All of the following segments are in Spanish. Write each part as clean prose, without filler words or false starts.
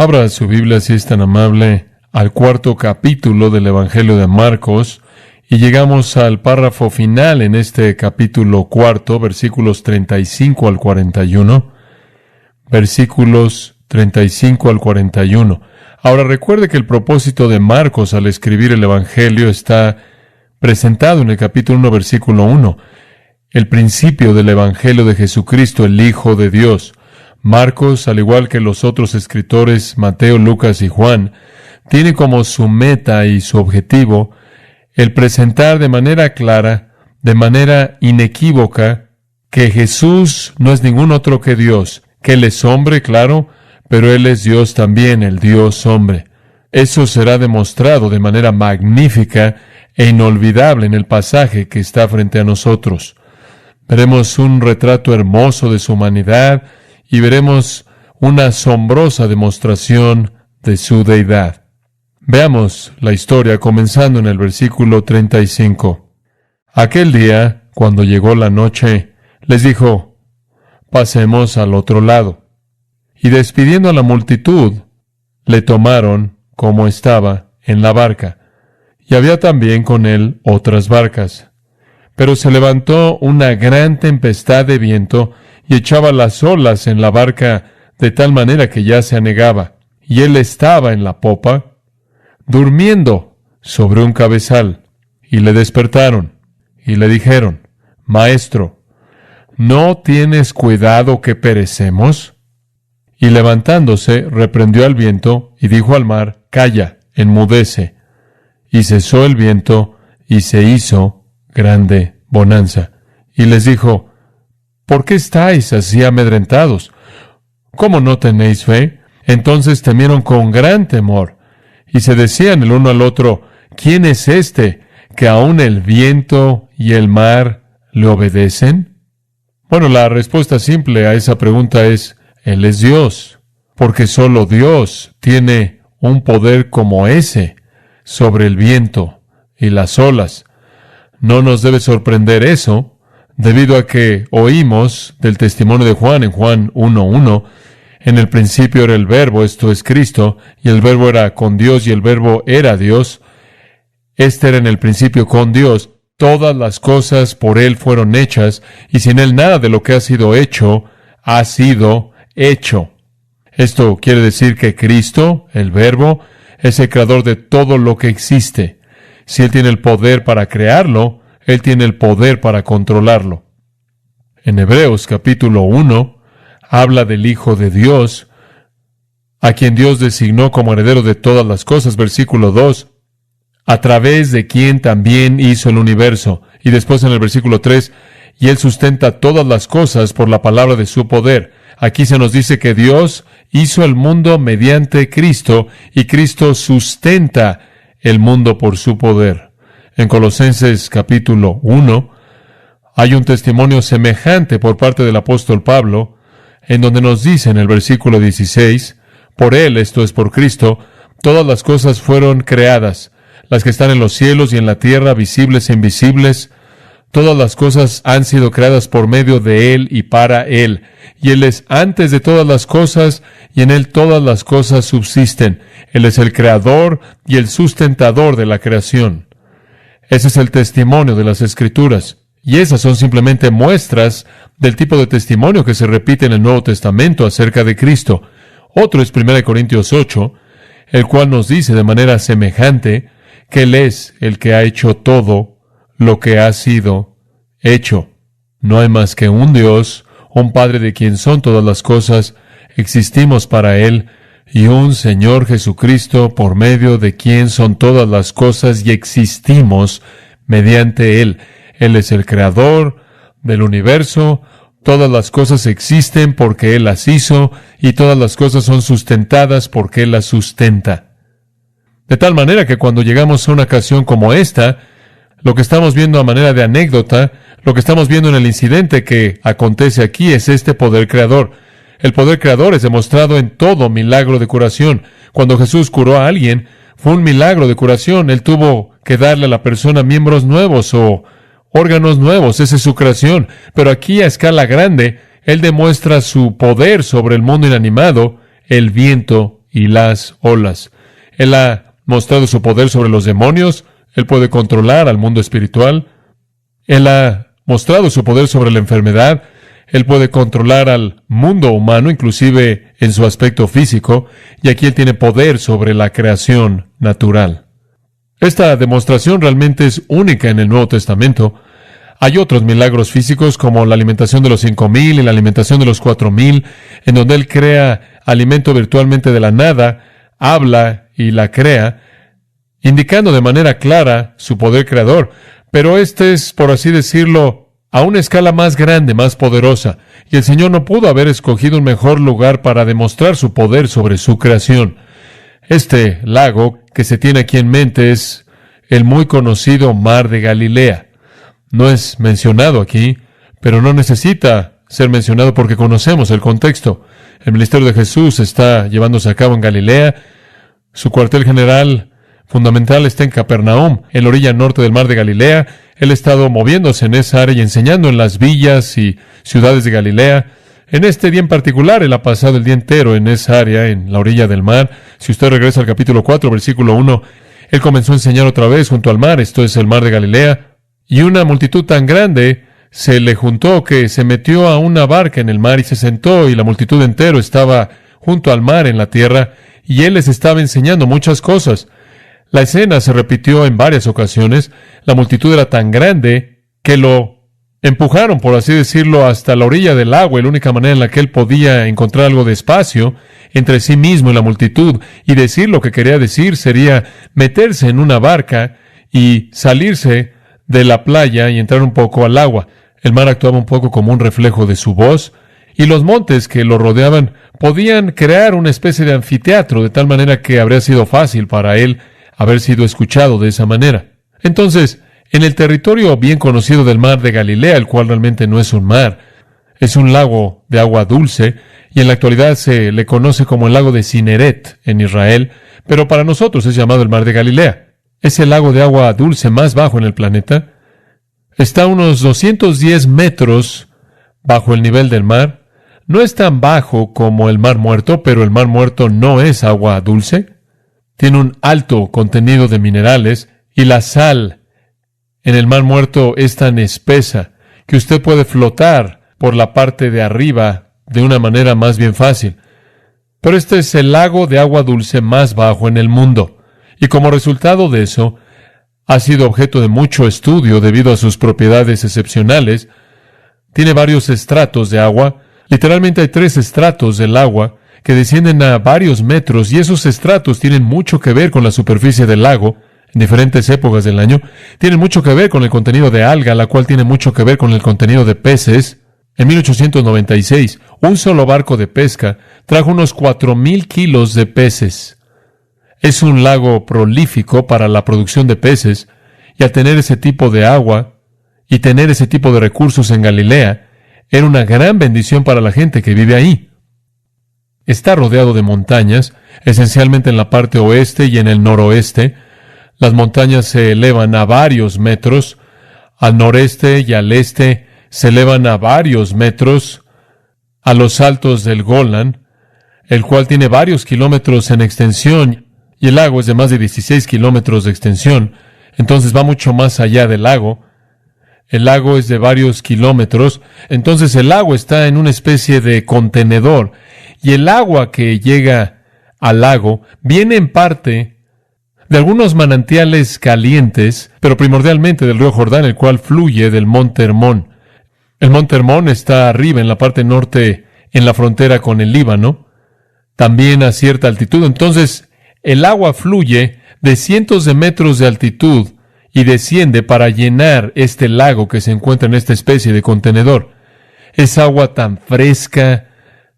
Abra su Biblia, si es tan amable, al cuarto capítulo del Evangelio de Marcos, y llegamos al párrafo final en este capítulo cuarto, versículos 35 al 41. Versículos 35 al 41. Ahora recuerde que el propósito de Marcos al escribir el Evangelio está presentado en el capítulo 1, versículo 1. El principio del Evangelio de Jesucristo, el Hijo de Dios. Marcos, al igual que los otros escritores, Mateo, Lucas y Juan, tiene como su meta y su objetivo el presentar de manera clara, de manera inequívoca, que Jesús no es ningún otro que Dios, que Él es hombre, claro, pero Él es Dios también, el Dios hombre. Eso será demostrado de manera magnífica e inolvidable en el pasaje que está frente a nosotros. Veremos un retrato hermoso de su humanidad y veremos una asombrosa demostración de su deidad. Veamos la historia comenzando en el versículo 35. Aquel día, cuando llegó la noche, les dijo: pasemos al otro lado. Y despidiendo a la multitud, le tomaron como estaba en la barca. Y había también con él otras barcas. Pero se levantó una gran tempestad de viento y echaba las olas en la barca de tal manera que ya se anegaba. Y él estaba en la popa, durmiendo sobre un cabezal. Y le despertaron y le dijeron: Maestro, ¿no tienes cuidado que perecemos? Y levantándose, reprendió al viento y dijo al mar: Calla, enmudece. Y cesó el viento y se hizo grande bonanza. Y les dijo: ¿por qué estáis así amedrentados? ¿Cómo no tenéis fe? Entonces temieron con gran temor y se decían el uno al otro: ¿quién es este que aun el viento y el mar le obedecen? Bueno, la respuesta simple a esa pregunta es: Él es Dios, porque solo Dios tiene un poder como ese sobre el viento y las olas. No nos debe sorprender eso, debido a que oímos del testimonio de Juan en Juan 1:1, en el principio era el Verbo, esto es Cristo, y el Verbo era con Dios y el Verbo era Dios. Este era en el principio con Dios. Todas las cosas por Él fueron hechas, y sin Él nada de lo que ha sido hecho ha sido hecho. Esto quiere decir que Cristo, el Verbo, es el creador de todo lo que existe. Si Él tiene el poder para crearlo, Él tiene el poder para controlarlo. En Hebreos capítulo 1, habla del Hijo de Dios, a quien Dios designó como heredero de todas las cosas, versículo 2, a través de quien también hizo el universo. Y después en el versículo 3, y Él sustenta todas las cosas por la palabra de su poder. Aquí se nos dice que Dios hizo el mundo mediante Cristo, y Cristo sustenta el mundo por su poder. En Colosenses capítulo 1, hay un testimonio semejante por parte del apóstol Pablo, en donde nos dice en el versículo 16, por Él, esto es por Cristo, todas las cosas fueron creadas, las que están en los cielos y en la tierra, visibles e invisibles. Todas las cosas han sido creadas por medio de Él y para Él. Y Él es antes de todas las cosas, y en Él todas las cosas subsisten. Él es el creador y el sustentador de la creación. Ese es el testimonio de las Escrituras. Y esas son simplemente muestras del tipo de testimonio que se repite en el Nuevo Testamento acerca de Cristo. Otro es 1 Corintios 8, el cual nos dice de manera semejante que Él es el que ha hecho todo lo que ha sido hecho. No hay más que un Dios, un Padre de quien son todas las cosas, existimos para Él, y un Señor Jesucristo por medio de quien son todas las cosas y existimos mediante Él. Él es el creador del universo, todas las cosas existen porque Él las hizo, y todas las cosas son sustentadas porque Él las sustenta. De tal manera que cuando llegamos a una ocasión como esta, lo que estamos viendo a manera de anécdota, lo que estamos viendo en el incidente que acontece aquí es este poder creador. El poder creador es demostrado en todo milagro de curación. Cuando Jesús curó a alguien, fue un milagro de curación. Él tuvo que darle a la persona miembros nuevos o órganos nuevos. Esa es su creación. Pero aquí a escala grande, Él demuestra su poder sobre el mundo inanimado, el viento y las olas. Él ha mostrado su poder sobre los demonios. Él puede controlar al mundo espiritual. Él ha mostrado su poder sobre la enfermedad. Él puede controlar al mundo humano, inclusive en su aspecto físico, y aquí Él tiene poder sobre la creación natural. Esta demostración realmente es única en el Nuevo Testamento. Hay otros milagros físicos como la alimentación de los 5,000 y la alimentación de los 4,000, en donde Él crea alimento virtualmente de la nada, habla y la crea, indicando de manera clara su poder creador. Pero este es, por así decirlo, a una escala más grande, más poderosa, y el Señor no pudo haber escogido un mejor lugar para demostrar su poder sobre su creación. Este lago que se tiene aquí en mente es el muy conocido Mar de Galilea. No es mencionado aquí, pero no necesita ser mencionado porque conocemos el contexto. El ministerio de Jesús está llevándose a cabo en Galilea. Su cuartel general fundamental está en Capernaum, en la orilla norte del Mar de Galilea. Él ha estado moviéndose en esa área y enseñando en las villas y ciudades de Galilea. En este día en particular, Él ha pasado el día entero en esa área, en la orilla del mar. Si usted regresa al capítulo 4, versículo 1, Él comenzó a enseñar otra vez junto al mar. Esto es el Mar de Galilea. Y una multitud tan grande se le juntó que se metió a una barca en el mar y se sentó, y la multitud entero estaba junto al mar en la tierra, y Él les estaba enseñando muchas cosas. La escena se repitió en varias ocasiones. La multitud era tan grande que lo empujaron, por así decirlo, hasta la orilla del agua, y la única manera en la que Él podía encontrar algo de espacio entre sí mismo y la multitud y decir lo que quería decir sería meterse en una barca y salirse de la playa y entrar un poco al agua. El mar actuaba un poco como un reflejo de su voz, y los montes que lo rodeaban podían crear una especie de anfiteatro, de tal manera que habría sido fácil para Él haber sido escuchado de esa manera. Entonces, en el territorio bien conocido del Mar de Galilea, el cual realmente no es un mar, es un lago de agua dulce, y en la actualidad se le conoce como el lago de Cineret en Israel, pero para nosotros es llamado el Mar de Galilea. Es el lago de agua dulce más bajo en el planeta. Está a unos 210 metros bajo el nivel del mar. No es tan bajo como el Mar Muerto, pero el Mar Muerto no es agua dulce. Tiene un alto contenido de minerales, y la sal en el Mar Muerto es tan espesa que usted puede flotar por la parte de arriba de una manera más bien fácil. Pero este es el lago de agua dulce más bajo en el mundo, y como resultado de eso, ha sido objeto de mucho estudio debido a sus propiedades excepcionales. Tiene varios estratos de agua. Literalmente hay 3 estratos del agua que descienden a varios metros, y esos estratos tienen mucho que ver con la superficie del lago en diferentes épocas del año. Tienen mucho que ver con el contenido de alga, la cual tiene mucho que ver con el contenido de peces. En 1896, un solo barco de pesca trajo unos 4,000 kilos de peces. Es un lago prolífico para la producción de peces, y al tener ese tipo de agua y tener ese tipo de recursos en Galilea, era una gran bendición para la gente que vive ahí. Está rodeado de montañas, esencialmente en la parte oeste y en el noroeste. Las montañas se elevan a varios metros. Al noreste y al este se elevan a varios metros a los altos del Golán, el cual tiene varios kilómetros en extensión, y el lago es de más de 16 kilómetros de extensión. Entonces va mucho más allá del lago. El lago es de varios kilómetros. Entonces el lago está en una especie de contenedor, y el agua que llega al lago viene en parte de algunos manantiales calientes, pero primordialmente del río Jordán, el cual fluye del monte Hermón. El monte Hermón está arriba en la parte norte, en la frontera con el Líbano, también a cierta altitud. Entonces el agua fluye de cientos de metros de altitud y desciende para llenar este lago que se encuentra en esta especie de contenedor. Es agua tan fresca,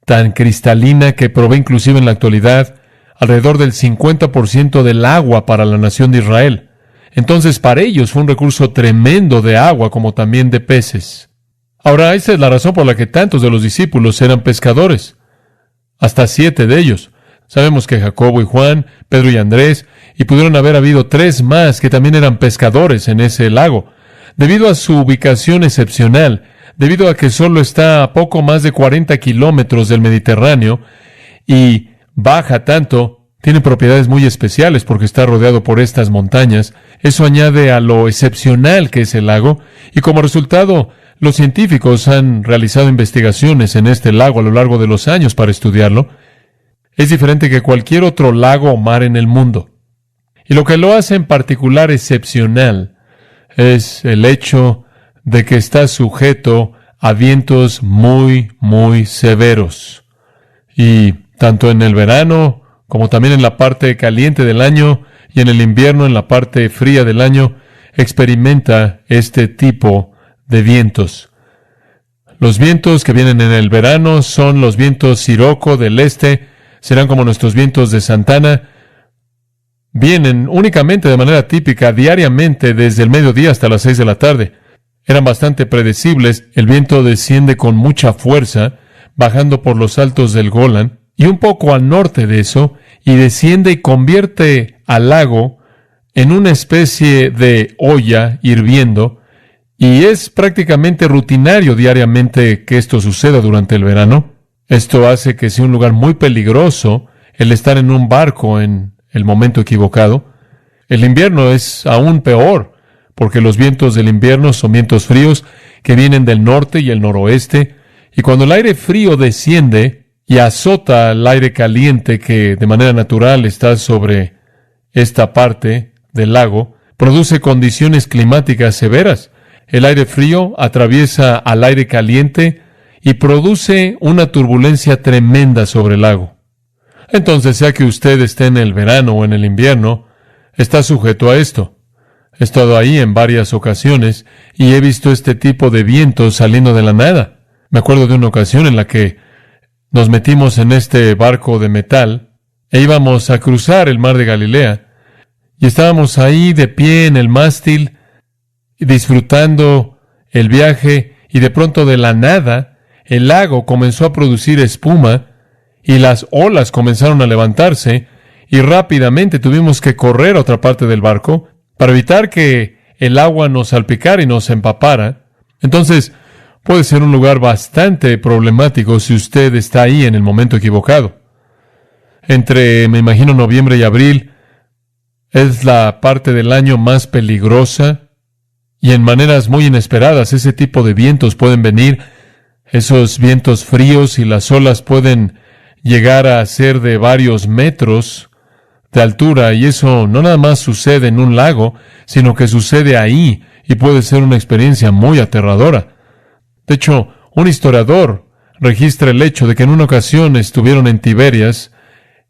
tan cristalina, que provee inclusive en la actualidad alrededor del 50% del agua para la nación de Israel. Entonces para ellos fue un recurso tremendo de agua, como también de peces. Ahora, esa es la razón por la que tantos de los discípulos eran pescadores. Hasta 7 de ellos. Sabemos que Jacobo y Juan, Pedro y Andrés, y pudieron haber habido 3 más que también eran pescadores en ese lago. Debido a su ubicación excepcional, debido a que solo está a poco más de 40 kilómetros del Mediterráneo y baja tanto, tiene propiedades muy especiales porque está rodeado por estas montañas. Eso añade a lo excepcional que es el lago, y como resultado, los científicos han realizado investigaciones en este lago a lo largo de los años para estudiarlo. Es diferente que cualquier otro lago o mar en el mundo. Y lo que lo hace en particular excepcional es el hecho de que está sujeto a vientos muy, muy severos. Y tanto en el verano, como también en la parte caliente del año, y en el invierno, en la parte fría del año, experimenta este tipo de vientos. Los vientos que vienen en el verano son los vientos Sirocco del este, serán como nuestros vientos de Santana. Vienen únicamente de manera típica, diariamente, desde el mediodía hasta las 6 de la tarde. Eran bastante predecibles. El viento desciende con mucha fuerza, bajando por los altos del Golán, y un poco al norte de eso, y desciende y convierte al lago en una especie de olla hirviendo, y es prácticamente rutinario diariamente que esto suceda durante el verano. Esto hace que sea un lugar muy peligroso el estar en un barco en el momento equivocado. El invierno es aún peor, porque los vientos del invierno son vientos fríos que vienen del norte y el noroeste, y cuando el aire frío desciende y azota al aire caliente que de manera natural está sobre esta parte del lago, produce condiciones climáticas severas. El aire frío atraviesa al aire caliente y produce una turbulencia tremenda sobre el lago. Entonces, sea que usted esté en el verano o en el invierno, está sujeto a esto. He estado ahí en varias ocasiones y he visto este tipo de vientos saliendo de la nada. Me acuerdo de una ocasión en la que nos metimos en este barco de metal e íbamos a cruzar el mar de Galilea, y estábamos ahí de pie en el mástil, disfrutando el viaje, y de pronto de la nada el lago comenzó a producir espuma y las olas comenzaron a levantarse, y rápidamente tuvimos que correr a otra parte del barco para evitar que el agua nos salpicara y nos empapara. Entonces, puede ser un lugar bastante problemático si usted está ahí en el momento equivocado. Entre, me imagino, noviembre y abril, es la parte del año más peligrosa, y en maneras muy inesperadas ese tipo de vientos pueden venir, esos vientos fríos, y las olas pueden llegar a ser de varios metros de altura, y eso no nada más sucede en un lago, sino que sucede ahí, y puede ser una experiencia muy aterradora. De hecho, un historiador registra el hecho de que en una ocasión estuvieron en Tiberias,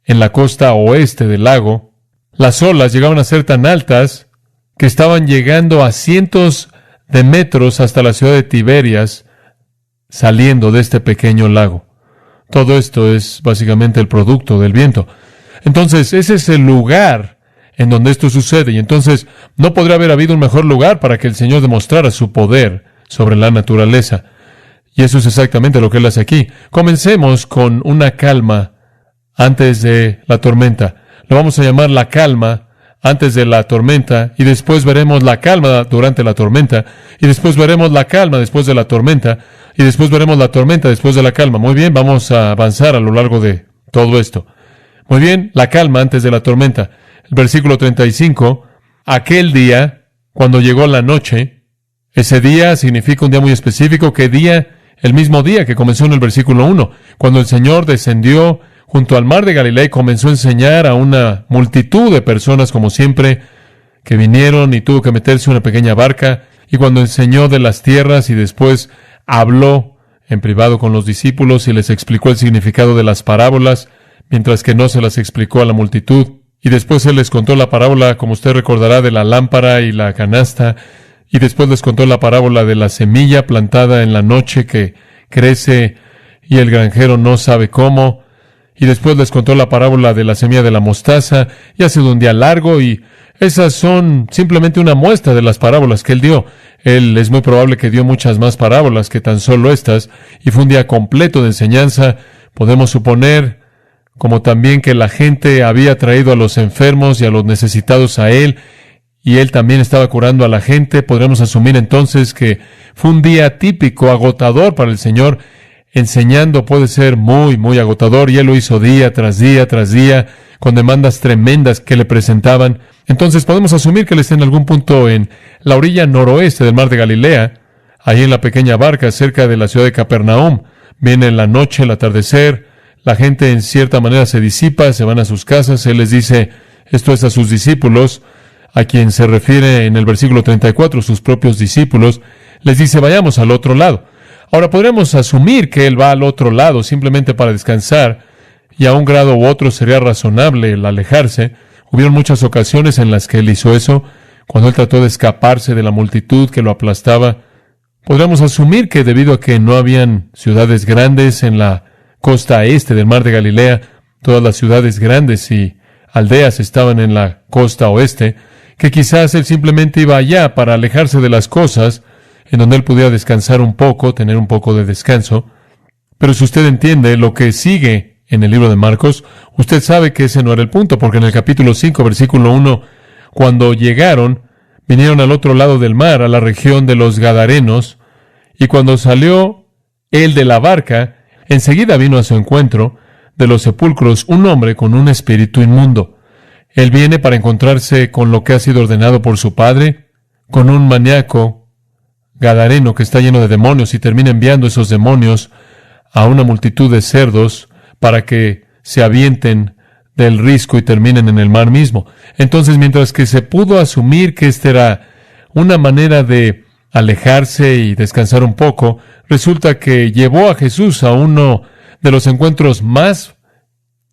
en la costa oeste del lago. Las olas llegaban a ser tan altas que estaban llegando a cientos de metros hasta la ciudad de Tiberias, saliendo de este pequeño lago. Todo esto es básicamente el producto del viento. Entonces, ese es el lugar en donde esto sucede, y entonces no podría haber habido un mejor lugar para que el Señor demostrara su poder sobre la naturaleza. Y eso es exactamente lo que Él hace aquí. Comencemos con una calma antes de la tormenta. Lo vamos a llamar la calma antes de la tormenta, y después veremos la calma durante la tormenta, y después veremos la calma después de la tormenta, y después veremos la tormenta después de la calma. Muy bien, vamos a avanzar a lo largo de todo esto. Muy bien, la calma antes de la tormenta. El versículo 35, aquel día, cuando llegó la noche, ese día significa un día muy específico. ¿Qué día? El mismo día que comenzó en el versículo 1, cuando el Señor descendió junto al mar de Galilea y comenzó a enseñar a una multitud de personas, como siempre, que vinieron, y tuvo que meterse en una pequeña barca, y cuando enseñó de las tierras y después habló en privado con los discípulos y les explicó el significado de las parábolas, mientras que no se las explicó a la multitud. Y después Él les contó la parábola, como usted recordará, de la lámpara y la canasta, y después les contó la parábola de la semilla plantada en la noche que crece y el granjero no sabe cómo. Y después les contó la parábola de la semilla de la mostaza, y ha sido un día largo, y esas son simplemente una muestra de las parábolas que Él dio. Él es muy probable que dio muchas más parábolas que tan solo estas, y fue un día completo de enseñanza. Podemos suponer, como también, que la gente había traído a los enfermos y a los necesitados a Él, y Él también estaba curando a la gente. Podremos asumir entonces que fue un día típico, agotador para el Señor. enseñando puede ser muy, muy agotador, y él lo hizo día tras día tras día, con demandas tremendas que le presentaban. Entonces podemos asumir que él está en algún punto en la orilla noroeste del mar de Galilea, ahí en la pequeña barca cerca de la ciudad de Capernaum. Viene la noche, el atardecer, la gente en cierta manera se disipa, se van a sus casas. Él les dice esto es a sus discípulos, a quien se refiere en el versículo 34, sus propios discípulos. Les dice, vayamos al otro lado. Ahora podremos asumir que él va al otro lado simplemente para descansar, y a un grado u otro sería razonable el alejarse. Hubieron muchas ocasiones en las que él hizo eso, cuando él trató de escaparse de la multitud que lo aplastaba. Podríamos asumir que debido a que no habían ciudades grandes en la costa este del mar de Galilea, todas las ciudades grandes y aldeas estaban en la costa oeste, que quizás él simplemente iba allá para alejarse de las cosas, en donde él pudiera descansar un poco, tener un poco de descanso. Pero si usted entiende lo que sigue en el libro de Marcos, usted sabe que ese no era el punto, porque en el capítulo 5, versículo 1, cuando llegaron, vinieron al otro lado del mar, a la región de los Gadarenos, y cuando salió él de la barca, enseguida vino a su encuentro de los sepulcros un hombre con un espíritu inmundo. Él viene para encontrarse con lo que ha sido ordenado por su padre, con un maníaco gadareno que está lleno de demonios, y termina enviando esos demonios a una multitud de cerdos para que se avienten del risco y terminen en el mar mismo. Entonces, mientras que se pudo asumir que esta era una manera de alejarse y descansar un poco, resulta que llevó a Jesús a uno de los encuentros más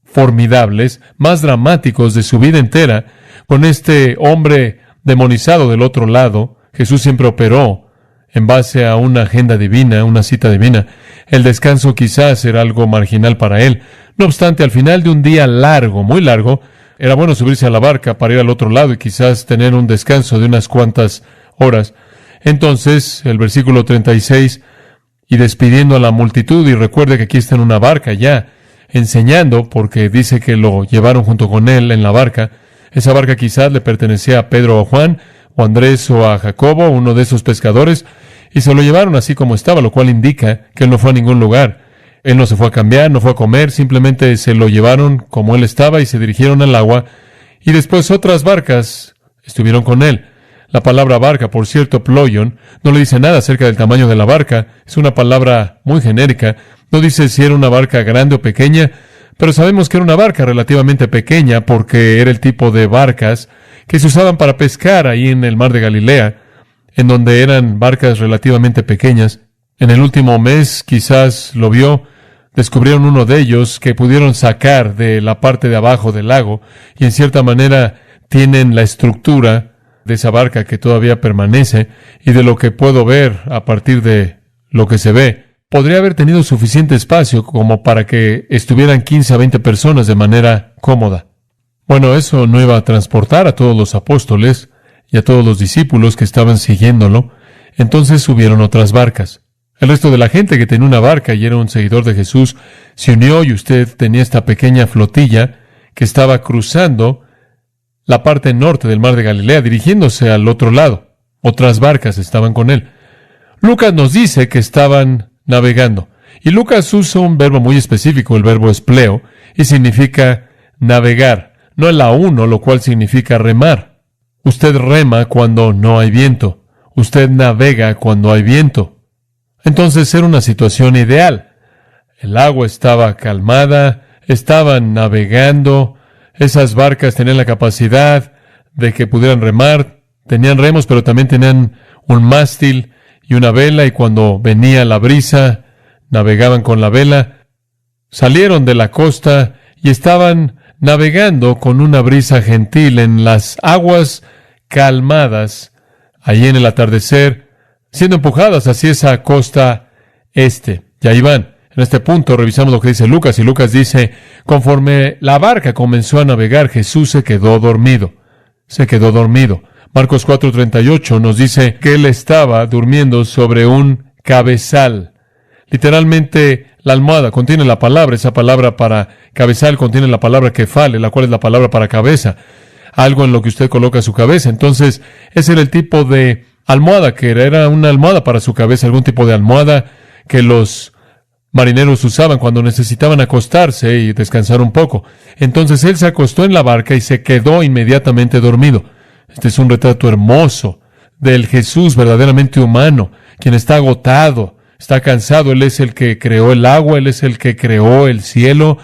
formidables, más dramáticos de su vida entera, con este hombre demonizado del otro lado. Jesús siempre operó en base a una agenda divina, una cita divina. El descanso quizás era algo marginal para él. No obstante, al final de un día largo, muy largo, era bueno subirse a la barca para ir al otro lado y quizás tener un descanso de unas cuantas horas. Entonces, el versículo 36, y despidiendo a la multitud, y recuerde que aquí está en una barca ya, enseñando, porque dice que lo llevaron junto con él en la barca. Esa barca quizás le pertenecía a Pedro o a Juan, o a Andrés o a Jacobo, uno de esos pescadores, y se lo llevaron así como estaba, lo cual indica que él no fue a ningún lugar. Él no se fue a cambiar, no fue a comer, simplemente se lo llevaron como él estaba y se dirigieron al agua, y después otras barcas estuvieron con él. La palabra barca, por cierto, ploion, no le dice nada acerca del tamaño de la barca. Es una palabra muy genérica. No dice si era una barca grande o pequeña, pero sabemos que era una barca relativamente pequeña porque era el tipo de barcas que se usaban para pescar ahí en el mar de Galilea, en donde eran barcas relativamente pequeñas. En el último mes, quizás lo vio, descubrieron uno de ellos que pudieron sacar de la parte de abajo del lago, y en cierta manera tienen la estructura de esa barca que todavía permanece, y de lo que puedo ver a partir de lo que se ve, podría haber tenido suficiente espacio como para que estuvieran 15 a 20 personas de manera cómoda. Bueno, eso no iba a transportar a todos los apóstoles y a todos los discípulos que estaban siguiéndolo. Entonces subieron otras barcas. El resto de la gente que tenía una barca y era un seguidor de Jesús se unió, y usted tenía esta pequeña flotilla que estaba cruzando la parte norte del mar de Galilea, dirigiéndose al otro lado. Otras barcas estaban con él. Lucas nos dice que estaban navegando. Y Lucas usa un verbo muy específico, el verbo espleo, y significa navegar. No el A1, lo cual significa remar. Usted rema cuando no hay viento. Usted navega cuando hay viento. Entonces era una situación ideal. El agua estaba calmada, estaban navegando. Esas barcas tenían la capacidad de que pudieran remar. Tenían remos, pero también tenían un mástil y una vela, y cuando venía la brisa, navegaban con la vela. Salieron de la costa y estaban navegando con una brisa gentil en las aguas calmadas, allí en el atardecer, siendo empujadas hacia esa costa este. Y ahí van. En este punto revisamos lo que dice Lucas, y Lucas dice, conforme la barca comenzó a navegar, Jesús se quedó dormido. Se quedó dormido. Marcos 4:38 nos dice que él estaba durmiendo sobre un cabezal. Literalmente, la almohada contiene la palabra, esa palabra para cabezal contiene la palabra kefale, la cual es la palabra para cabeza. Algo en lo que usted coloca su cabeza. Entonces, ese era el tipo de almohada que era una almohada para su cabeza, algún tipo de almohada que los marineros usaban cuando necesitaban acostarse y descansar un poco. Entonces él se acostó en la barca y se quedó inmediatamente dormido. Este es un retrato hermoso del Jesús verdaderamente humano, quien está agotado, está cansado. Él es el que creó el agua, Él es el que creó el cielo,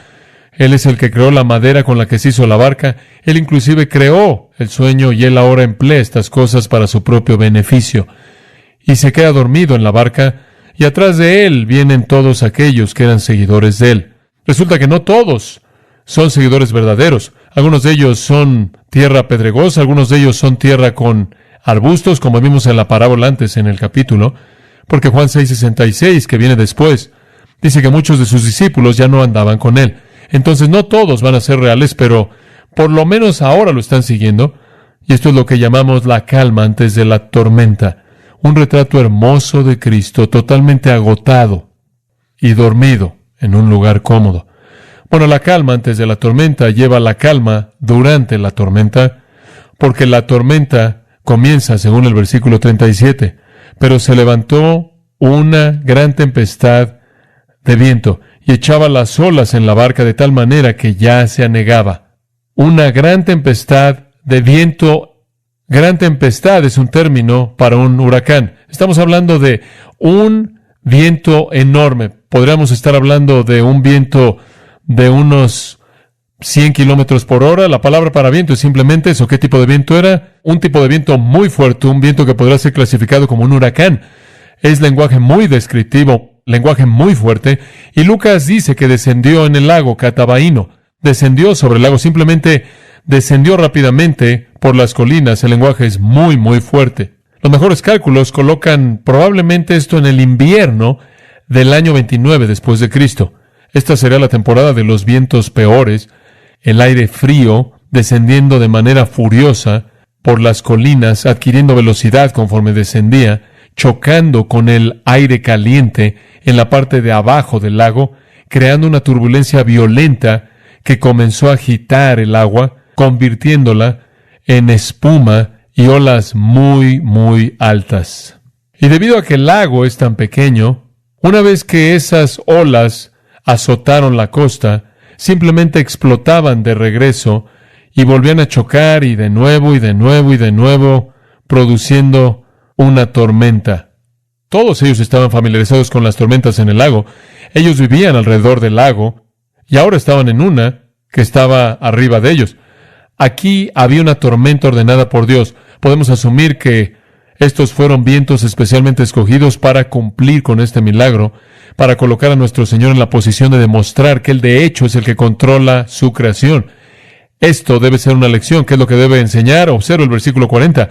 Él es el que creó la madera con la que se hizo la barca. Él inclusive creó el sueño y Él ahora emplea estas cosas para su propio beneficio. Y se queda dormido en la barca, y atrás de Él vienen todos aquellos que eran seguidores de Él. Resulta que no todos son seguidores verdaderos. Algunos de ellos son tierra pedregosa, algunos de ellos son tierra con arbustos, como vimos en la parábola antes en el capítulo, porque Juan 6:66, que viene después, dice que muchos de sus discípulos ya no andaban con Él. Entonces no todos van a ser reales, pero por lo menos ahora lo están siguiendo, y esto es lo que llamamos la calma antes de la tormenta. Un retrato hermoso de Cristo, totalmente agotado y dormido en un lugar cómodo. Bueno, la calma antes de la tormenta lleva a la calma durante la tormenta, porque la tormenta comienza según el versículo 37. Pero se levantó una gran tempestad de viento y echaba las olas en la barca de tal manera que ya se anegaba. Una gran tempestad de viento. Gran tempestad es un término para un huracán. Estamos hablando de un viento enorme. Podríamos estar hablando de un viento de unos 100 kilómetros por hora. La palabra para viento es simplemente eso. ¿Qué tipo de viento era? Un tipo de viento muy fuerte, un viento que podría ser clasificado como un huracán. Es lenguaje muy descriptivo, lenguaje muy fuerte. Y Lucas dice que descendió en el lago Catabaíno. Descendió sobre el lago, simplemente descendió rápidamente por las colinas. El lenguaje es muy, muy fuerte. Los mejores cálculos colocan probablemente esto en el invierno del año 29 después de Cristo. Esta sería la temporada de los vientos peores, el aire frío descendiendo de manera furiosa por las colinas, adquiriendo velocidad conforme descendía, chocando con el aire caliente en la parte de abajo del lago, creando una turbulencia violenta que comenzó a agitar el agua, convirtiéndola en espuma y olas muy, muy altas. Y debido a que el lago es tan pequeño, una vez que esas olas azotaron la costa, simplemente explotaban de regreso y volvían a chocar y de nuevo y de nuevo y de nuevo, produciendo una tormenta. Todos ellos estaban familiarizados con las tormentas en el lago. Ellos vivían alrededor del lago y ahora estaban en una que estaba arriba de ellos. Aquí había una tormenta ordenada por Dios. Podemos asumir que estos fueron vientos especialmente escogidos para cumplir con este milagro, para colocar a nuestro Señor en la posición de demostrar que Él de hecho es el que controla su creación. Esto debe ser una lección. ¿Qué es lo que debe enseñar? Observa el versículo 40.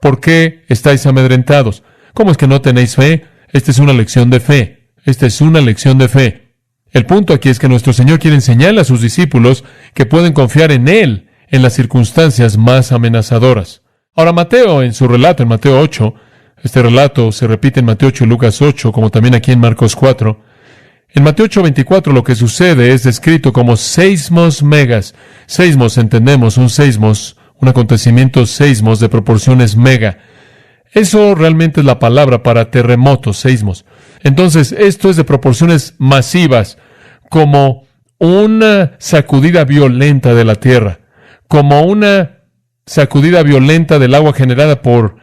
¿Por qué estáis amedrentados? ¿Cómo es que no tenéis fe? Esta es una lección de fe. Esta es una lección de fe. El punto aquí es que nuestro Señor quiere enseñarle a sus discípulos que pueden confiar en Él en las circunstancias más amenazadoras. Ahora, Mateo, en su relato, en Mateo 8, este relato se repite en Mateo 8 y Lucas 8, como también aquí en Marcos 4. En Mateo 8:24 lo que sucede es descrito como seismos megas. Seismos, entendemos, un seismos, un acontecimiento seismos de proporciones mega. Eso realmente es la palabra para terremotos, seismos. Entonces, esto es de proporciones masivas, como una sacudida violenta de la tierra, como una sacudida violenta del agua generada por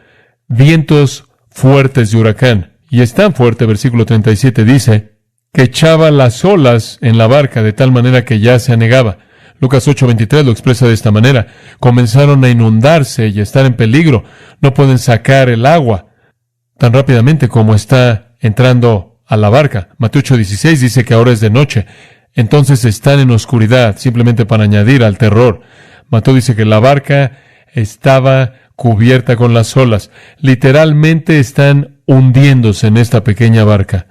vientos fuertes de huracán. Y es tan fuerte, versículo 37 dice, que echaba las olas en la barca de tal manera que ya se anegaba. Lucas 8:23 lo expresa de esta manera. Comenzaron a inundarse y a estar en peligro. No pueden sacar el agua tan rápidamente como está entrando a la barca. Mateo 8:16 dice que ahora es de noche. Entonces están en oscuridad, simplemente para añadir al terror. Mateo dice que la barca estaba cubierta con las olas. Literalmente están hundiéndose en esta pequeña barca.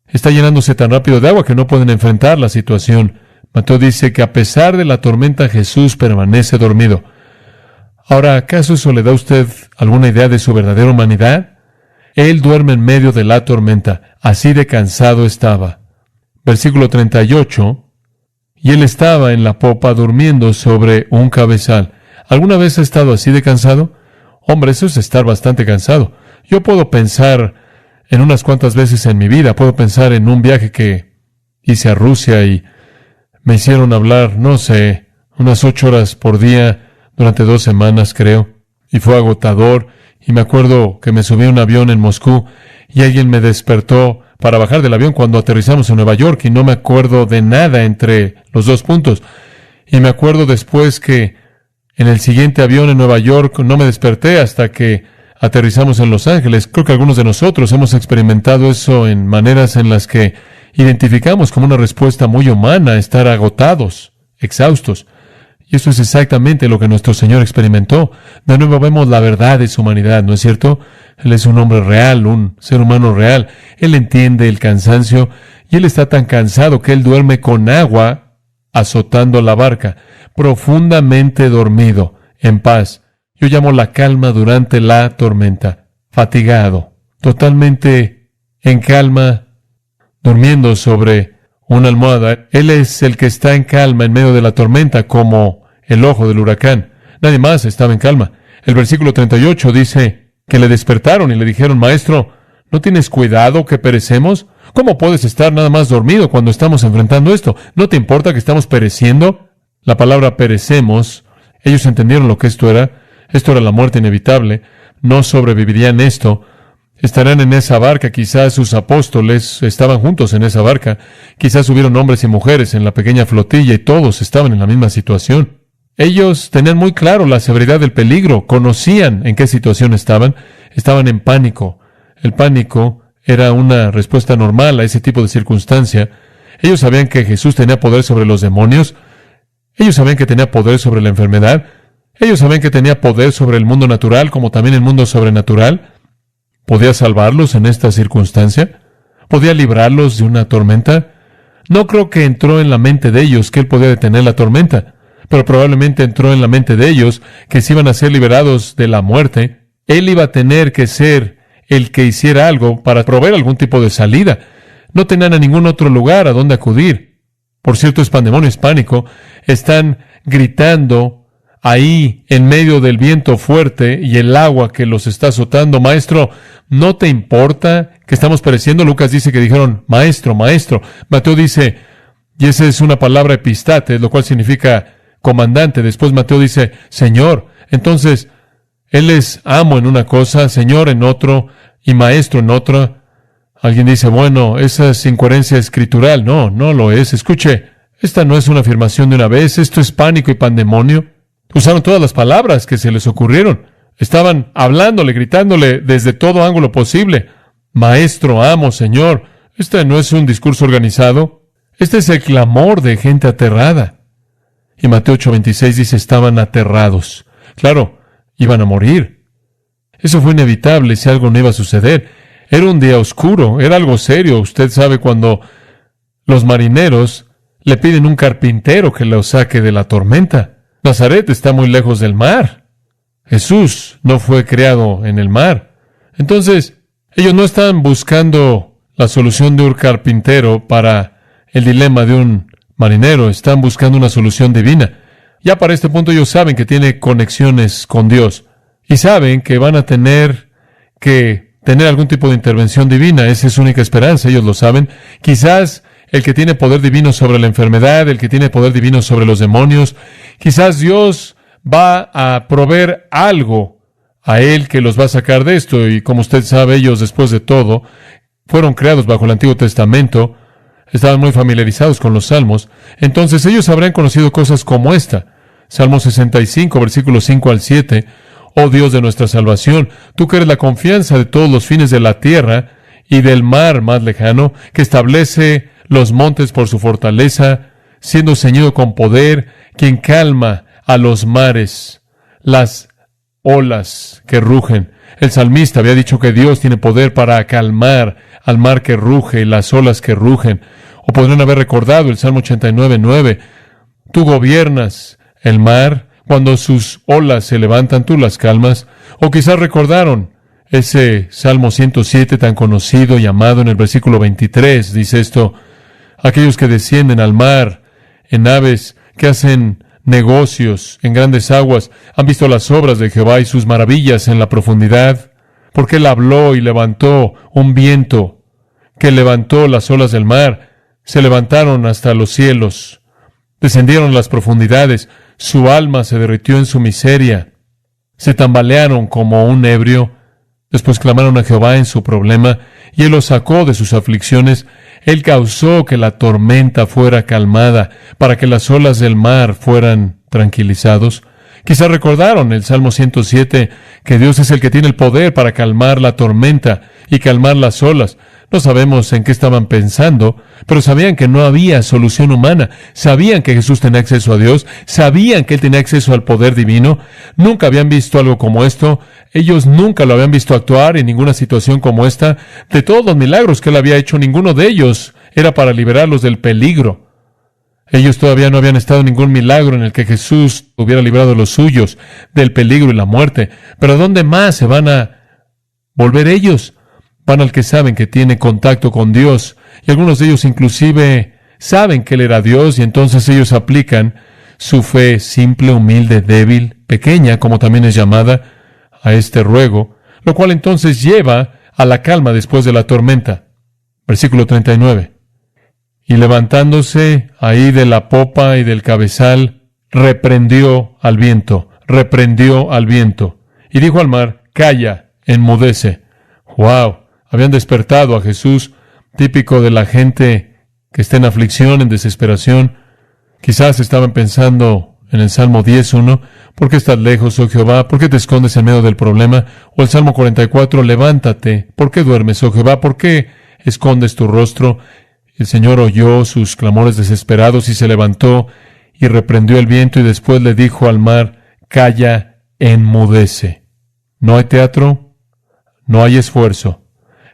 Está llenándose tan rápido de agua que no pueden enfrentar la situación. Mateo dice que a pesar de la tormenta, Jesús permanece dormido. Ahora, ¿acaso eso le da a usted alguna idea de su verdadera humanidad? Él duerme en medio de la tormenta. Así de cansado estaba. Versículo 38. Y él estaba en la popa durmiendo sobre un cabezal. ¿Alguna vez ha estado así de cansado? Hombre, eso es estar bastante cansado. Yo puedo pensar en unas cuantas veces en mi vida. Puedo pensar en un viaje que hice a Rusia y me hicieron hablar, no sé, unas 8 horas por día durante 2 semanas, creo. Y fue agotador. Y me acuerdo que me subí a un avión en Moscú y alguien me despertó para bajar del avión cuando aterrizamos en Nueva York y no me acuerdo de nada entre los 2 puntos. Y me acuerdo después que en el siguiente avión en Nueva York no me desperté hasta que aterrizamos en Los Ángeles. Creo que algunos de nosotros hemos experimentado eso en maneras en las que identificamos como una respuesta muy humana, estar agotados, exhaustos. Y eso es exactamente lo que nuestro Señor experimentó. De nuevo vemos la verdad de su humanidad, ¿no es cierto? Él es un hombre real, un ser humano real. Él entiende el cansancio y Él está tan cansado que Él duerme con agua azotando la barca, profundamente dormido, en paz. Yo llamo la calma durante la tormenta, fatigado, totalmente en calma, durmiendo sobre una almohada. Él es el que está en calma en medio de la tormenta, como el ojo del huracán. Nadie más estaba en calma. El versículo 38 dice que le despertaron y le dijeron, Maestro, ¿no tienes cuidado que perecemos? ¿Cómo puedes estar nada más dormido cuando estamos enfrentando esto? ¿No te importa que estamos pereciendo? La palabra perecemos, ellos entendieron lo que esto era. Esto era la muerte inevitable. No sobrevivirían esto. Estarán en esa barca, quizás sus apóstoles estaban juntos en esa barca, quizás hubieron hombres y mujeres en la pequeña flotilla y todos estaban en la misma situación. Ellos tenían muy claro la severidad del peligro, conocían en qué situación estaban en pánico. El pánico era una respuesta normal a ese tipo de circunstancia. Ellos sabían que Jesús tenía poder sobre los demonios, ellos sabían que tenía poder sobre la enfermedad, ellos sabían que tenía poder sobre el mundo natural como también el mundo sobrenatural. ¿Podía salvarlos en esta circunstancia? ¿Podía librarlos de una tormenta? No creo que entró en la mente de ellos que Él podía detener la tormenta, pero probablemente entró en la mente de ellos que si iban a ser liberados de la muerte, Él iba a tener que ser el que hiciera algo para proveer algún tipo de salida. No tenían a ningún otro lugar a donde acudir. Por cierto, es pandemonio, es pánico. Están gritando ahí en medio del viento fuerte y el agua que los está azotando. Maestro, ¿no te importa que estamos pereciendo? Lucas dice que dijeron, Maestro, Maestro. Mateo dice, y esa es una palabra epistate, lo cual significa comandante. Después Mateo dice, Señor. Entonces, Él es amo en una cosa, Señor en otro y Maestro en otra. Alguien dice, bueno, esa es incoherencia escritural. No, no lo es. Escuche, esta no es una afirmación de una vez, esto es pánico y pandemonio. Usaron todas las palabras que se les ocurrieron. Estaban hablándole, gritándole desde todo ángulo posible. Maestro, amo, Señor. Este no es un discurso organizado. Este es el clamor de gente aterrada. Y Mateo 8:26 dice, estaban aterrados. Claro, iban a morir. Eso fue inevitable si algo no iba a suceder. Era un día oscuro, era algo serio. Usted sabe cuando los marineros le piden a un carpintero que los saque de la tormenta. Nazaret está muy lejos del mar. Jesús no fue creado en el mar. Entonces, ellos no están buscando la solución de un carpintero para el dilema de un marinero. Están buscando una solución divina. Ya para este punto ellos saben que tiene conexiones con Dios. Y saben que van a tener que tener algún tipo de intervención divina. Esa es su única esperanza. Ellos lo saben. Quizás el que tiene poder divino sobre la enfermedad, el que tiene poder divino sobre los demonios. Quizás Dios va a proveer algo a Él que los va a sacar de esto. Y como usted sabe, ellos después de todo fueron creados bajo el Antiguo Testamento, estaban muy familiarizados con los Salmos. Entonces ellos habrán conocido cosas como esta. Salmo 65, versículos 5 al 7. Oh Dios de nuestra salvación, tú que eres la confianza de todos los fines de la tierra y del mar más lejano, que establece los montes por su fortaleza, siendo ceñido con poder, quien calma a los mares, las olas que rugen. El salmista había dicho que Dios tiene poder para calmar al mar que ruge y las olas que rugen. O podrían haber recordado el Salmo 89:9. Tú gobiernas el mar, cuando sus olas se levantan, tú las calmas. O quizás recordaron ese Salmo 107 tan conocido y amado en el versículo 23. Dice esto: aquellos que descienden al mar en naves que hacen negocios en grandes aguas han visto las obras de Jehová y sus maravillas en la profundidad. porque Él habló y levantó un viento que levantó las olas del mar, se levantaron hasta los cielos, descendieron a las profundidades, su alma se derritió en su miseria, se tambalearon como un ebrio, después clamaron a Jehová en su problema, y Él los sacó de sus aflicciones. Él causó que la tormenta fuera calmada, para que las olas del mar fueran tranquilizados. Quizá recordaron el Salmo 107, que Dios es el que tiene el poder para calmar la tormenta y calmar las olas. No sabemos en qué estaban pensando, pero sabían que no había solución humana. Sabían que Jesús tenía acceso a Dios. Sabían que Él tenía acceso al poder divino. Nunca habían visto algo como esto. Ellos nunca lo habían visto actuar en ninguna situación como esta. De todos los milagros que Él había hecho, ninguno de ellos era para liberarlos del peligro. Ellos todavía no habían estado en ningún milagro en el que Jesús hubiera librado a los suyos del peligro y la muerte. Pero ¿dónde más se van a volver ellos? Van al que saben que tiene contacto con Dios, y algunos de ellos inclusive saben que Él era Dios, y entonces ellos aplican su fe simple, humilde, débil, pequeña, como también es llamada, a este ruego, lo cual entonces lleva a la calma después de la tormenta. Versículo 39. Y levantándose ahí de la popa y del cabezal, reprendió al viento, y dijo al mar, calla, enmudece. ¡Wow! Habían despertado a Jesús, típico de la gente que está en aflicción, en desesperación. Quizás estaban pensando en el Salmo 10:1, ¿por qué estás lejos, oh Jehová? ¿Por qué te escondes en medio del problema? O el Salmo 44, levántate, ¿por qué duermes, oh Jehová? ¿Por qué escondes tu rostro? El Señor oyó sus clamores desesperados y se levantó y reprendió el viento y después le dijo al mar, calla, enmudece. No hay teatro, no hay esfuerzo.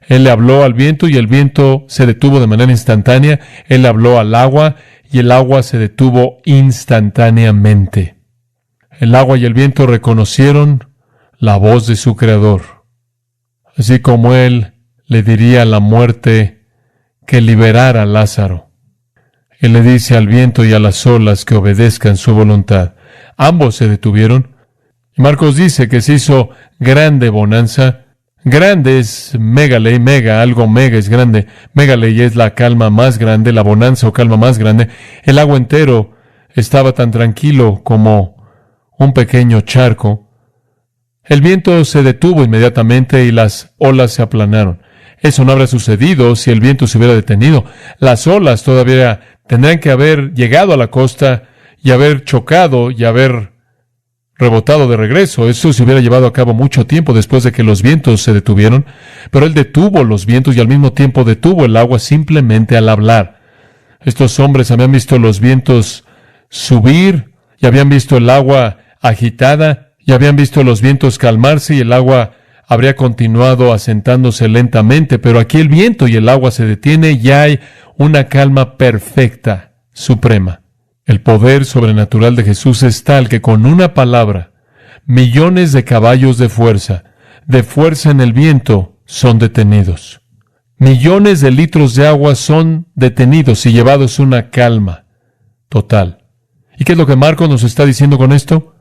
Él le habló al viento y el viento se detuvo de manera instantánea. Él le habló al agua y el agua se detuvo instantáneamente. El agua y el viento reconocieron la voz de su Creador. Así como Él le diría a la muerte que liberara a Lázaro. Él le dice al viento y a las olas que obedezcan su voluntad. Ambos se detuvieron. Y Marcos dice que se hizo grande bonanza. Grande es megalei, algo mega es grande. Megalei es la calma más grande, la bonanza o calma más grande. El agua entero estaba tan tranquilo como un pequeño charco. El viento se detuvo inmediatamente y las olas se aplanaron. Eso no habría sucedido si el viento se hubiera detenido. Las olas todavía tendrían que haber llegado a la costa y haber chocado y haber rebotado de regreso. Eso se hubiera llevado a cabo mucho tiempo después de que los vientos se detuvieron, pero Él detuvo los vientos y al mismo tiempo detuvo el agua simplemente al hablar. Estos hombres habían visto los vientos subir y habían visto el agua agitada y habían visto los vientos calmarse y el agua habría continuado asentándose lentamente, pero aquí el viento y el agua se detiene y hay una calma perfecta, suprema. El poder sobrenatural de Jesús es tal que con una palabra, millones de caballos de fuerza en el viento, son detenidos. Millones de litros de agua son detenidos y llevados a una calma total. ¿Y qué es lo que Marcos nos está diciendo con esto?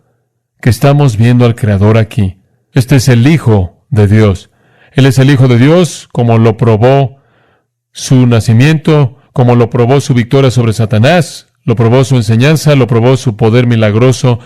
Que estamos viendo al Creador aquí. Este es el Hijo de Dios. Él es el Hijo de Dios, como lo probó su nacimiento, como lo probó su victoria sobre Satanás, lo probó su enseñanza, lo probó su poder milagroso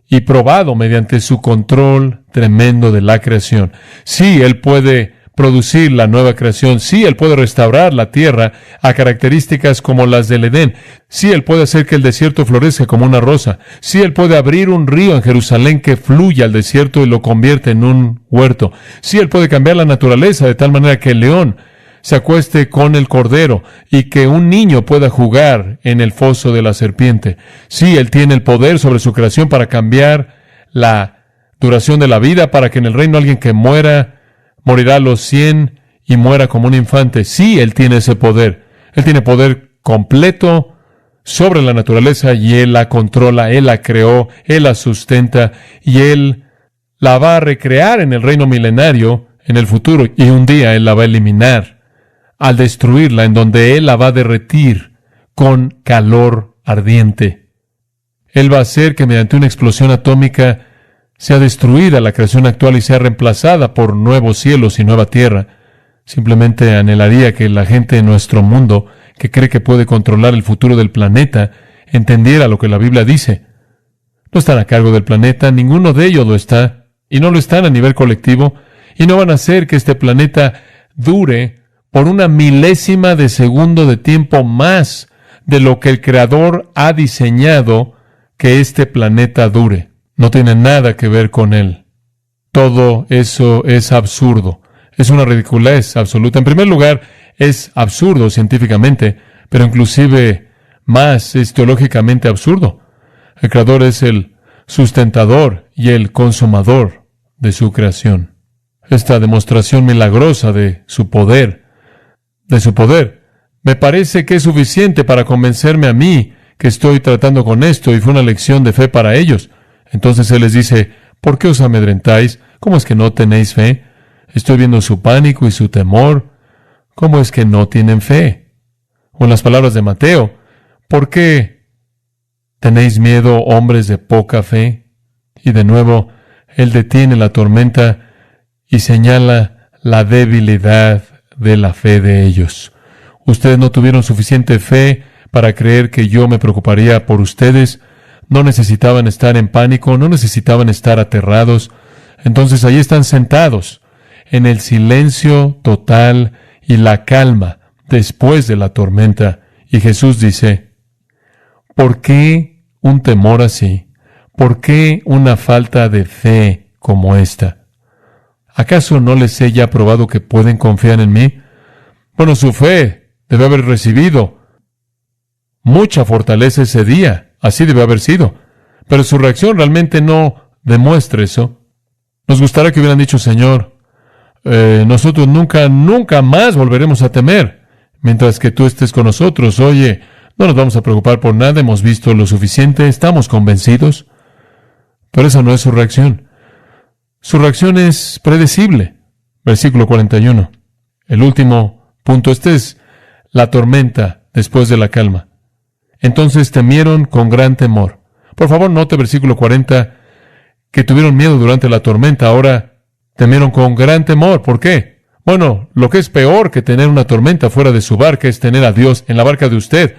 y probado mediante su control tremendo de la creación. Sí, Él puede producir la nueva creación. Sí, Él puede restaurar la tierra a características como las del Edén. Sí, Él puede hacer que el desierto florezca como una rosa. Sí, Él puede abrir un río en Jerusalén que fluya al desierto y lo convierte en un huerto. Sí, Él puede cambiar la naturaleza de tal manera que el león se acueste con el cordero y que un niño pueda jugar en el foso de la serpiente. Sí, Él tiene el poder sobre su creación para cambiar la duración de la vida, para que en el reino alguien que muera, morirá a los 100 y muera como un infante. Sí, Él tiene ese poder. Él tiene poder completo sobre la naturaleza y Él la controla, Él la creó, Él la sustenta y Él la va a recrear en el reino milenario en el futuro y un día Él la va a eliminar al destruirla, en donde Él la va a derretir con calor ardiente. Él va a hacer que mediante una explosión atómica sea destruida la creación actual y sea reemplazada por nuevos cielos y nueva tierra. Simplemente anhelaría que la gente en nuestro mundo, que cree que puede controlar el futuro del planeta, entendiera lo que la Biblia dice. No están a cargo del planeta, ninguno de ellos lo está, y no lo están a nivel colectivo, y no van a hacer que este planeta dure por una milésima de segundo de tiempo más de lo que el Creador ha diseñado que este planeta dure. No tiene nada que ver con él. Todo eso es absurdo. Es una ridiculez absoluta. En primer lugar, es absurdo científicamente, pero inclusive más es teológicamente absurdo. El Creador es el sustentador y el consumador de su creación. Esta demostración milagrosa de su poder, me parece que es suficiente para convencerme a mí que estoy tratando con esto, y fue una lección de fe para ellos. Entonces Él les dice, ¿por qué os amedrentáis? ¿Cómo es que no tenéis fe? Estoy viendo su pánico y su temor. ¿Cómo es que no tienen fe? O en las palabras de Mateo, ¿por qué tenéis miedo, hombres de poca fe? Y de nuevo, Él detiene la tormenta y señala la debilidad de la fe de ellos. Ustedes no tuvieron suficiente fe para creer que yo me preocuparía por ustedes. No necesitaban estar en pánico, no necesitaban estar aterrados. Entonces ahí están sentados, en el silencio total y la calma después de la tormenta. Y Jesús dice, ¿por qué un temor así? ¿Por qué una falta de fe como esta? ¿Acaso no les he ya probado que pueden confiar en mí? Bueno, su fe debe haber recibido mucha fortaleza ese día. Así debe haber sido. Pero su reacción realmente no demuestra eso. Nos gustaría que hubieran dicho, Señor, nosotros nunca más volveremos a temer mientras que tú estés con nosotros. Oye, no nos vamos a preocupar por nada, hemos visto lo suficiente, estamos convencidos. Pero esa no es su reacción. Su reacción es predecible. Versículo 41. El último punto. Esta es la tormenta después de la calma. Entonces temieron con gran temor. Por favor, note versículo 40, que tuvieron miedo durante la tormenta, ahora temieron con gran temor. ¿Por qué? Bueno, lo que es peor que tener una tormenta fuera de su barca es tener a Dios en la barca de usted.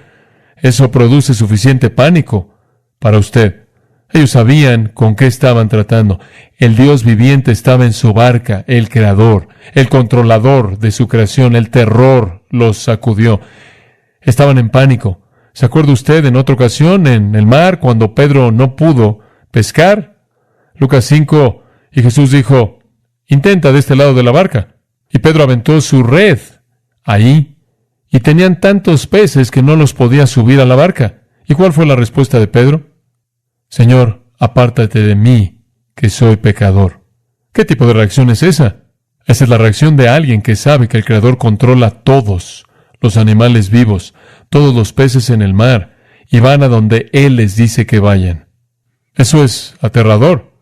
Eso produce suficiente pánico para usted. Ellos sabían con qué estaban tratando. El Dios viviente estaba en su barca, el creador, el controlador de su creación. El terror los sacudió. Estaban en pánico. ¿Se acuerda usted en otra ocasión en el mar cuando Pedro no pudo pescar? Lucas 5, y Jesús dijo, intenta de este lado de la barca. Y Pedro aventó su red ahí, y tenían tantos peces que no los podía subir a la barca. ¿Y cuál fue la respuesta de Pedro? Señor, apártate de mí, que soy pecador. ¿Qué tipo de reacción es esa? Esa es la reacción de alguien que sabe que el Creador controla todos los animales vivos, todos los peces en el mar, y van a donde Él les dice que vayan. Eso es aterrador,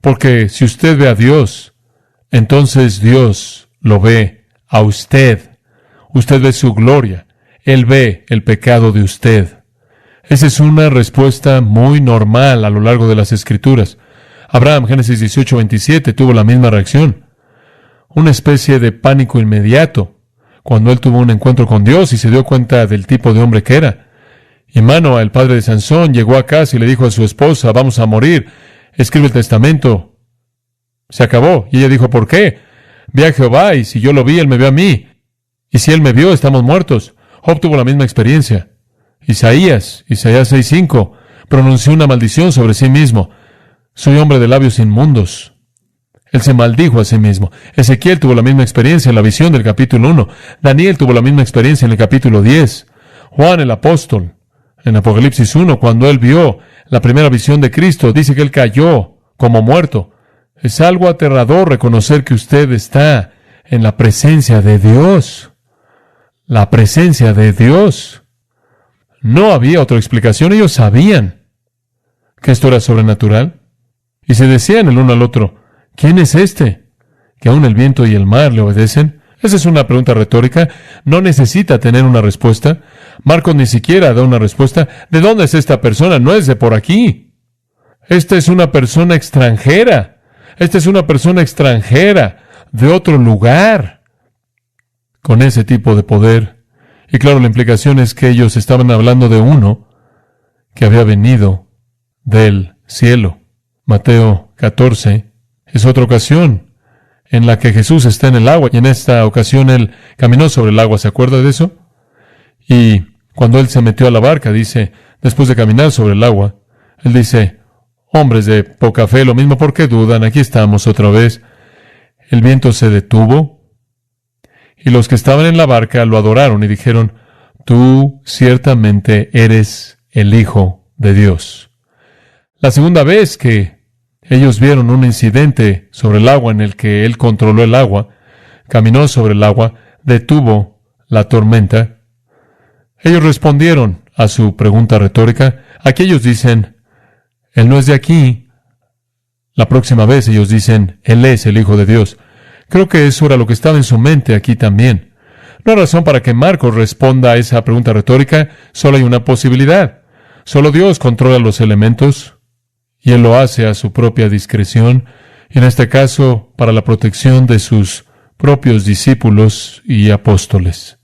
porque si usted ve a Dios, entonces Dios lo ve a usted. Usted ve su gloria. Él ve el pecado de usted. Esa es una respuesta muy normal a lo largo de las Escrituras. Abraham, Génesis 18:27, tuvo la misma reacción. Una especie de pánico inmediato, cuando él tuvo un encuentro con Dios y se dio cuenta del tipo de hombre que era. Y Manoa, el padre de Sansón, llegó a casa y le dijo a su esposa, vamos a morir, escribe el testamento. Se acabó. Y ella dijo, ¿por qué? Vi a Jehová, y si yo lo vi, él me vio a mí. Y si él me vio, estamos muertos. Job tuvo la misma experiencia. Isaías 6:5, pronunció una maldición sobre sí mismo. Soy hombre de labios inmundos. Él se maldijo a sí mismo. Ezequiel tuvo la misma experiencia en la visión del capítulo 1. Daniel tuvo la misma experiencia en el capítulo 10. Juan el apóstol, en Apocalipsis 1, cuando él vio la primera visión de Cristo, dice que él cayó como muerto. Es algo aterrador reconocer que usted está en la presencia de Dios. La presencia de Dios. No había otra explicación. Ellos sabían que esto era sobrenatural. Y se decían el uno al otro, ¿quién es este? Que aún el viento y el mar le obedecen. Esa es una pregunta retórica. No necesita tener una respuesta. Marcos ni siquiera da una respuesta. ¿De dónde es esta persona? No es de por aquí. Esta es una persona extranjera. Esta es una persona extranjera de otro lugar, con ese tipo de poder. Y claro, la implicación es que ellos estaban hablando de uno que había venido del cielo. Mateo 14 es otra ocasión en la que Jesús está en el agua, y en esta ocasión Él caminó sobre el agua. ¿Se acuerda de eso? Y cuando Él se metió a la barca, dice, después de caminar sobre el agua, Él dice, hombres de poca fe, lo mismo, ¿por qué dudan? Aquí estamos otra vez. El viento se detuvo, y los que estaban en la barca lo adoraron y dijeron, tú ciertamente eres el Hijo de Dios. La segunda vez que ellos vieron un incidente sobre el agua en el que Él controló el agua, caminó sobre el agua, detuvo la tormenta, ellos respondieron a su pregunta retórica. Aquí ellos dicen, Él no es de aquí. La próxima vez ellos dicen, Él es el Hijo de Dios. Creo que eso era lo que estaba en su mente aquí también. No hay razón para que Marcos responda a esa pregunta retórica. Solo hay una posibilidad. Solo Dios controla los elementos, y Él lo hace a su propia discreción, y en este caso para la protección de sus propios discípulos y apóstoles.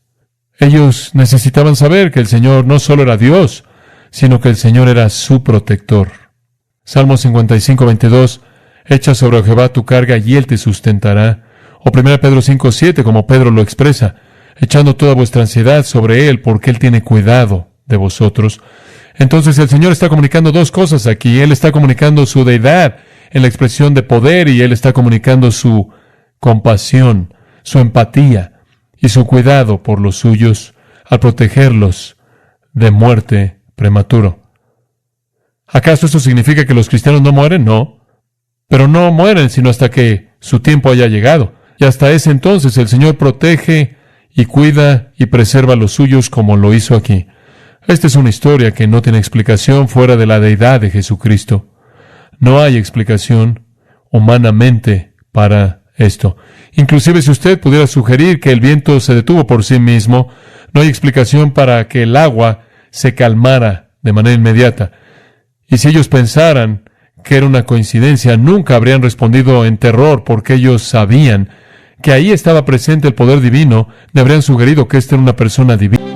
Ellos necesitaban saber que el Señor no solo era Dios, sino que el Señor era su protector. Salmo 55:22, echa sobre Jehová tu carga y Él te sustentará. O 1 Pedro 5:7, como Pedro lo expresa, echando toda vuestra ansiedad sobre Él, porque Él tiene cuidado de vosotros. Entonces el Señor está comunicando dos cosas aquí. Él está comunicando su deidad en la expresión de poder, y Él está comunicando su compasión, su empatía y su cuidado por los suyos al protegerlos de muerte prematuro. ¿Acaso eso significa que los cristianos no mueren? No. Pero no mueren sino hasta que su tiempo haya llegado. Y hasta ese entonces el Señor protege y cuida y preserva a los suyos como lo hizo aquí. Esta es una historia que no tiene explicación fuera de la deidad de Jesucristo. No hay explicación humanamente para esto. Inclusive si usted pudiera sugerir que el viento se detuvo por sí mismo, no hay explicación para que el agua se calmara de manera inmediata. Y si ellos pensaran que era una coincidencia, nunca habrían respondido en terror, porque ellos sabían que ahí estaba presente el poder divino. Le habrían sugerido que esta era una persona divina.